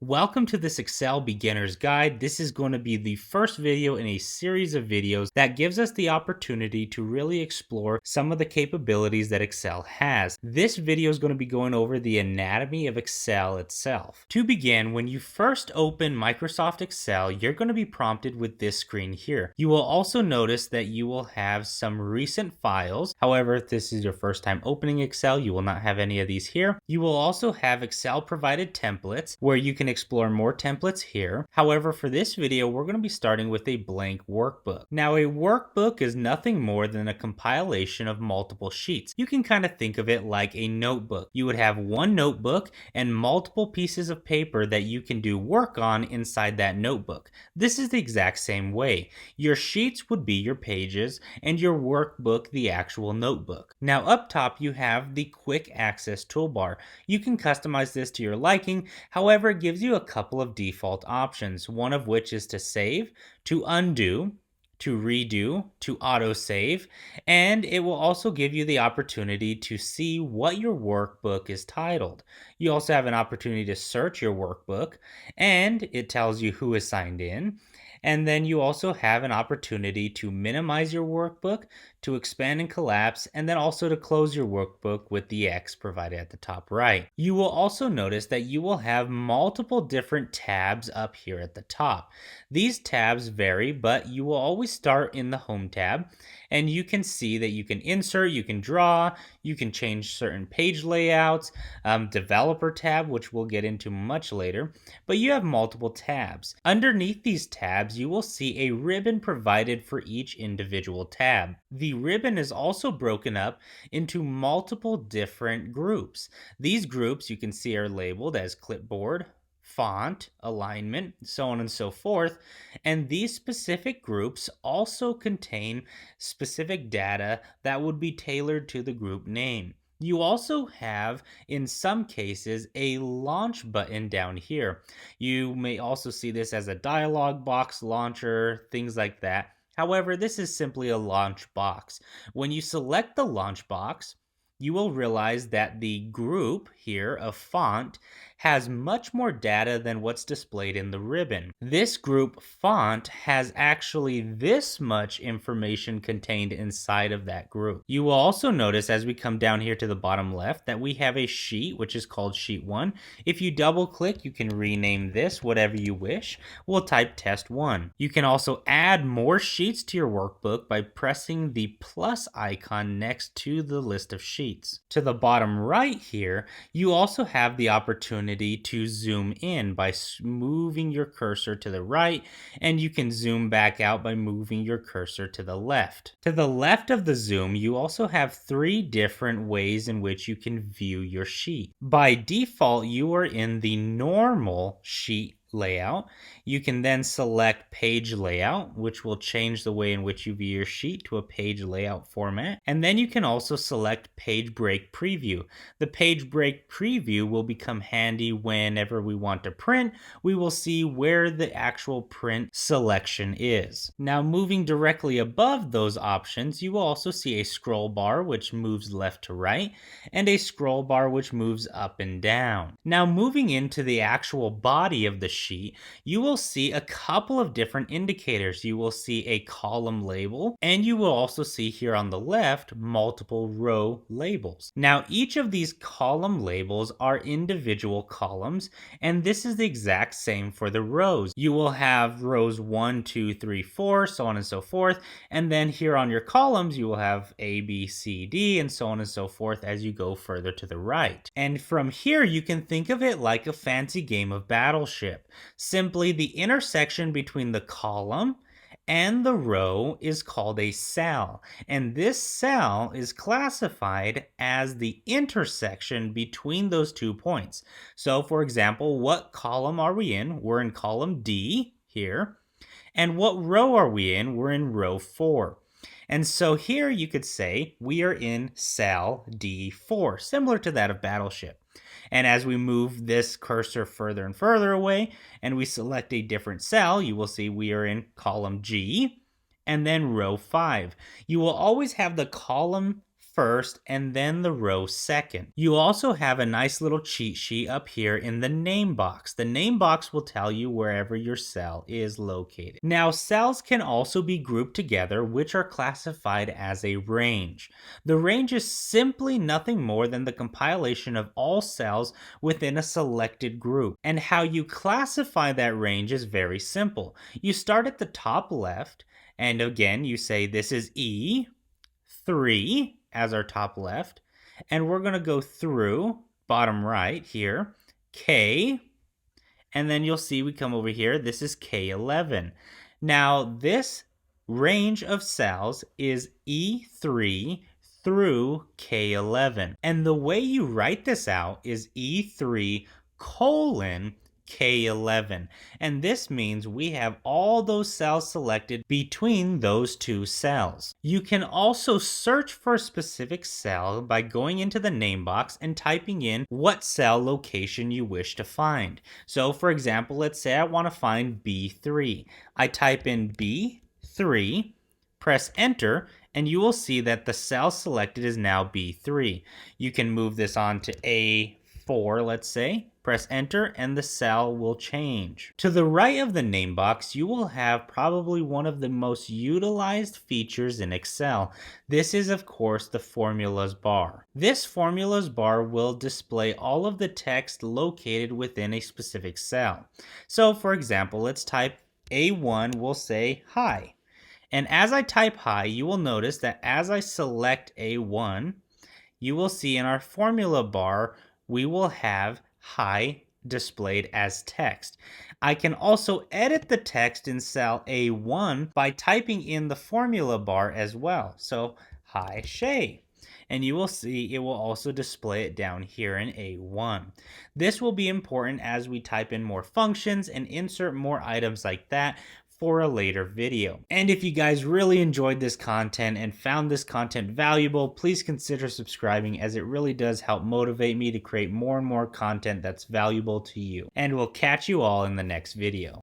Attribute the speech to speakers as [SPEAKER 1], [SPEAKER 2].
[SPEAKER 1] Welcome to this Excel Beginner's Guide. This is going to be the first video in a series of videos that gives us the opportunity to really explore some of the capabilities that Excel has. This video is going to be going over the anatomy of Excel itself. To begin, when you first open Microsoft Excel, you're going to be prompted with this screen here. You will also notice that you will have some recent files. However, if this is your first time opening Excel, you will not have any of these here. You will also have Excel provided templates where you can explore more templates here. However, for this video, we're going to be starting with a blank workbook. Now, a workbook is nothing more than a compilation of multiple sheets. You can kind of think of it like a notebook. You would have one notebook and multiple pieces of paper that you can do work on inside that notebook. This is the exact same way. Your sheets would be your pages and your workbook the actual notebook. Now, up top, you have the quick access toolbar. You can customize this to your liking. However, it gives you a couple of default options, one of which is to save, to undo, to redo, to autosave, and it will also give you the opportunity to see what your workbook is titled. You also have an opportunity to search your workbook, and it tells you who is signed in. And then you also have an opportunity to minimize your workbook, to expand and collapse, and then also to close your workbook with the X provided at the top right. You will also notice that you will have multiple different tabs up here at the top. These tabs vary, but you will always start in the Home tab, and you can see that you can insert, you can draw, you can change certain page layouts, Developer tab, which we'll get into much later, but you have multiple tabs. Underneath these tabs, you will see a ribbon provided for each individual tab. The ribbon is also broken up into multiple different groups. These groups you can see are labeled as clipboard, font, alignment, so on and so forth. And these specific groups also contain specific data that would be tailored to the group name. You also have, in some cases, a launch button down here. You may also see this as a dialog box launcher, things like that. However, this is simply a launch box. When you select the launch box, you will realize that the group here of font has much more data than what's displayed in the ribbon. This group font has actually this much information contained inside of that group. You will also notice as we come down here to the bottom left that we have a sheet which is called sheet 1. If you double click, you can rename this whatever you wish. We'll type test 1. You can also add more sheets to your workbook by pressing the plus icon next to the list of sheets. To the bottom right here, you also have the opportunity to zoom in by moving your cursor to the right, and you can zoom back out by moving your cursor to the left. To the left of the zoom, you also have 3 different ways in which you can view your sheet. By default, you are in the normal sheet layout. You can then select page layout, which will change the way in which you view your sheet to a page layout format. And then you can also select page break preview. The page break preview will become handy whenever we want to print. We will see where the actual print selection is. Now, moving directly above those options, you will also see a scroll bar which moves left to right and a scroll bar which moves up and down. Now, moving into the actual body of the sheet, you will see a couple of different indicators. You will see a column label, and you will also see here on the left multiple row labels. Now, each of these column labels are individual columns, and this is the exact same for the rows. You will have rows 1, 2, 3, 4, so on and so forth, and then here on your columns, you will have A, B, C, D, and so on and so forth as you go further to the right. And from here, you can think of it like a fancy game of Battleship. Simply, the intersection between the column and the row is called a cell, and this cell is classified as the intersection between those 2 points. So, for example, what column are we in? We're in column D here. And what row are we in? We're in row 4. And so here you could say we are in cell D4, similar to that of Battleship. And as we move this cursor further and further away, and we select a different cell, you will see we are in column G, and then row 5. You will always have the column first and then the row second. You also have a nice little cheat sheet up here in the name box. The name box will tell you wherever your cell is located. Now, cells can also be grouped together, which are classified as a range. The range is simply nothing more than the compilation of all cells within a selected group. And how you classify that range is very simple. You start at the top left, and again, you say this is E3 as our top left, and we're going to go through bottom right here, K, and then you'll see we come over here, this is K11. Now, this range of cells is E3 through K11. And the way you write this out is E3 colon K11. And this means we have all those cells selected between those two cells. You can also search for a specific cell by going into the name box and typing in what cell location you wish to find. So for example, let's say I want to find B3. I type in B3, press enter, and you will see that the cell selected is now B3. You can move this on to A4, let's say, press enter, and the cell will change. To the right of the name box, you will have probably one of the most utilized features in Excel. This is, of course, the formulas bar. This formulas bar will display all of the text located within a specific cell. So, for example, let's type A1, we'll say hi. And as I type hi, you will notice that as I select A1, you will see in our formula bar, we will have hi displayed as text. I can also edit the text in cell A1 by typing in the formula bar as well. So, hi Shae. And you will see it will also display it down here in A1. This will be important as we type in more functions and insert more items like that for a later video. And if you guys really enjoyed this content and found this content valuable, please consider subscribing, as it really does help motivate me to create more and more content that's valuable to you. And we'll catch you all in the next video.